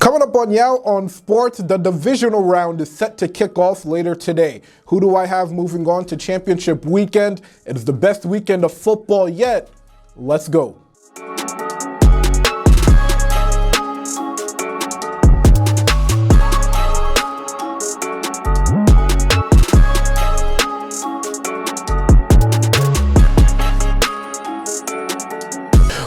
Coming up on Yao on Sports, the divisional round is set to kick off later today. Who do I have moving on to championship weekend? It is the best weekend of football yet. Let's go.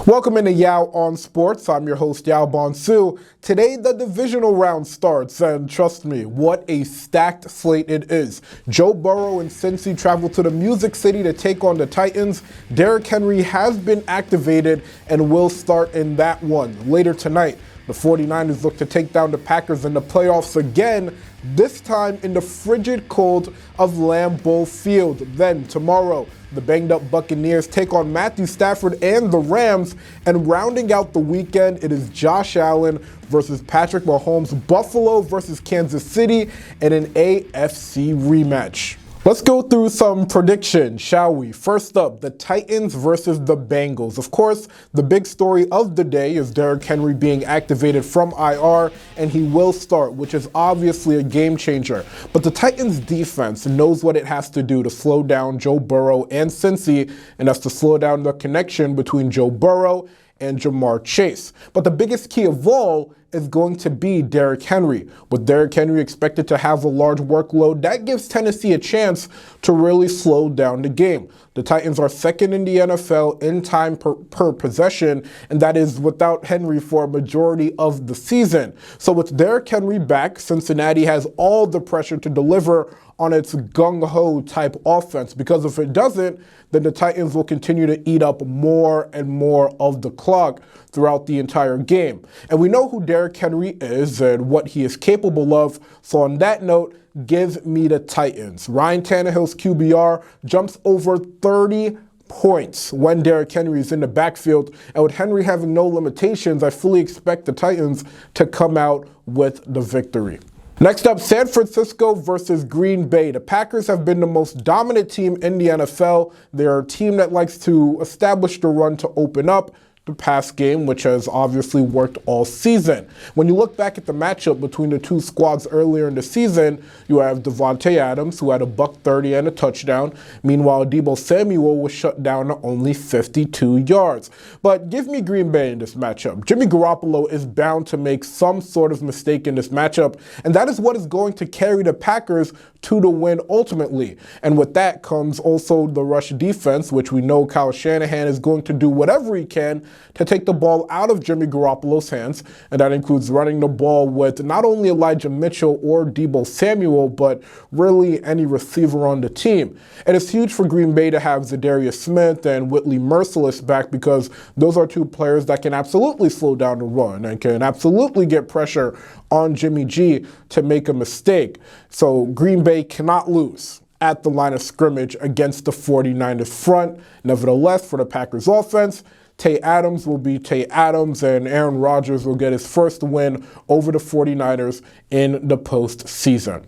Welcome into Yao on Sports. I'm your host, Yao Bonsu. Today, the divisional round starts, and trust me, what a stacked slate it is. Joe Burrow and Cincy travel to the Music City to take on the Titans. Derrick Henry has been activated and will start in that one. Later tonight, the 49ers look to take down the Packers in the playoffs again, this time in the frigid cold of Lambeau Field. Then tomorrow, the banged-up Buccaneers take on Matthew Stafford and the Rams. And rounding out the weekend, it is Josh Allen versus Patrick Mahomes, Buffalo versus Kansas City, in an AFC rematch. Let's go through some predictions, shall we? First up, the Titans versus the Bengals. Of course, the big story of the day is Derrick Henry being activated from IR, and he will start, which is obviously a game changer. But the Titans defense knows what it has to do to slow down Joe Burrow and Cincy, and that's to slow down the connection between Joe Burrow and Jamar Chase. But the biggest key of all is going to be Derrick Henry. With Derrick Henry expected to have a large workload, that gives Tennessee a chance to really slow down the game. The Titans are second in the NFL in time per possession, and that is without Henry for a majority of the season. So with Derrick Henry back, Cincinnati has all the pressure to deliver on its gung-ho type offense, because if it doesn't, then the Titans will continue to eat up more and more of the clock throughout the entire game. And we know who Derrick Henry is and what he is capable of, so on that note, give me the Titans. Ryan Tannehill's QBR jumps over 30 points when Derrick Henry is in the backfield, and with Henry having no limitations, I fully expect the Titans to come out with the victory. Next up, San Francisco versus Green Bay. The Packers have been the most dominant team in the NFL. They're a team that likes to establish the run to open up the pass game, which has obviously worked all season. When you look back at the matchup between the two squads earlier in the season, you have Davante Adams, who had a $130 and a touchdown. Meanwhile, Deebo Samuel was shut down to only 52 yards. But give me Green Bay in this matchup. Jimmy Garoppolo is bound to make some sort of mistake in this matchup, and that is what is going to carry the Packers to the win ultimately. And with that comes also the rush defense, which we know Kyle Shanahan is going to do whatever he can to take the ball out of Jimmy Garoppolo's hands, and that includes running the ball with not only Elijah Mitchell or Deebo Samuel, but really any receiver on the team. And it's huge for Green Bay to have Zadarius Smith and Whitley Mercilus back, because those are two players that can absolutely slow down the run and can absolutely get pressure on Jimmy G to make a mistake. So Green Bay cannot lose at the line of scrimmage against the 49ers front. Nevertheless, for the Packers offense, Tay Adams will be Tay Adams, and Aaron Rodgers will get his first win over the 49ers in the postseason.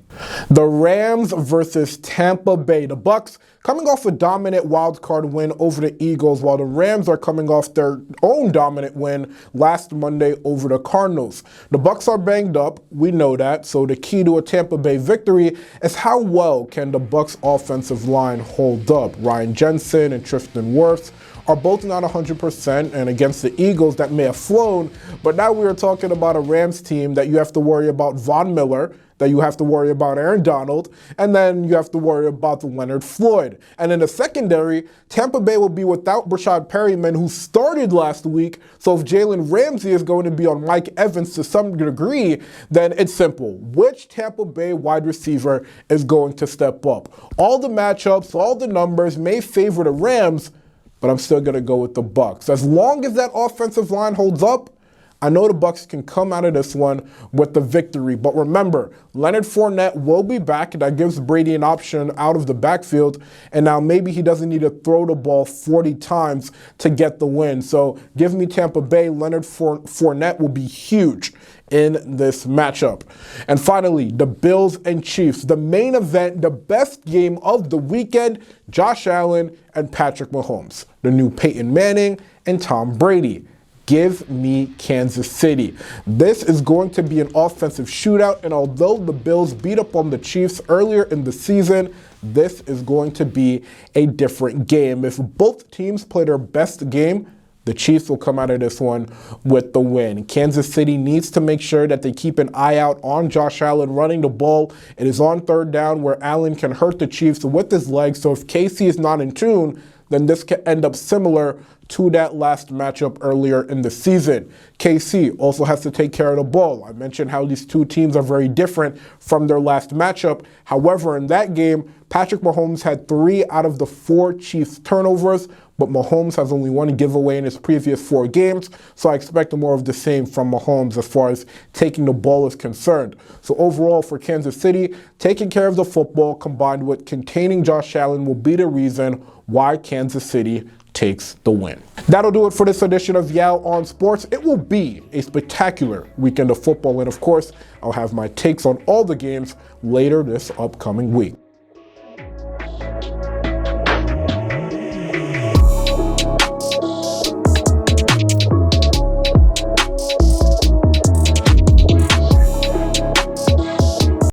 The Rams versus Tampa Bay. The Bucs coming off a dominant wildcard win over the Eagles, while the Rams are coming off their own dominant win last Monday over the Cardinals. The Bucs are banged up, we know that, so the key to a Tampa Bay victory is how well can the Bucs offensive line hold up. Ryan Jensen and Tristan Wirfs are both not 100%, and against the Eagles that may have flown, but now we are talking about a Rams team that you have to worry about Von Miller, that you have to worry about Aaron Donald, and then you have to worry about Leonard Floyd. And in the secondary, Tampa Bay will be without Brashad Perryman, who started last week, so if Jalen Ramsey is going to be on Mike Evans to some degree, then it's simple. Which Tampa Bay wide receiver is going to step up? All the matchups, all the numbers may favor the Rams, but I'm still going to go with the Bucs. As long as that offensive line holds up, I know the Bucs can come out of this one with the victory. But remember, Leonard Fournette will be back. That gives Brady an option out of the backfield. And now maybe he doesn't need to throw the ball 40 times to get the win. So give me Tampa Bay. Leonard Fournette will be huge in this matchup. And finally, the Bills and Chiefs. The main event, the best game of the weekend, Josh Allen and Patrick Mahomes. The new Peyton Manning and Tom Brady. Give me Kansas City. This is going to be an offensive shootout, and although the Bills beat up on the Chiefs earlier in the season, this is going to be a different game. If both teams play their best game, the Chiefs will come out of this one with the win. Kansas City needs to make sure that they keep an eye out on Josh Allen running the ball. It is on third down where Allen can hurt the Chiefs with his legs. So if KC is not in tune, then this could end up similar to that last matchup earlier in the season. KC also has to take care of the ball. I mentioned how these two teams are very different from their last matchup. However, in that game, Patrick Mahomes had 3 out of the 4 Chiefs turnovers, but Mahomes has only 1 giveaway in his previous 4 games, so I expect more of the same from Mahomes as far as taking the ball is concerned. So overall for Kansas City, taking care of the football combined with containing Josh Allen will be the reason why Kansas City takes the win. That'll do it for this edition of Yao on Sports. It will be a spectacular weekend of football, and of course, I'll have my takes on all the games later this upcoming week.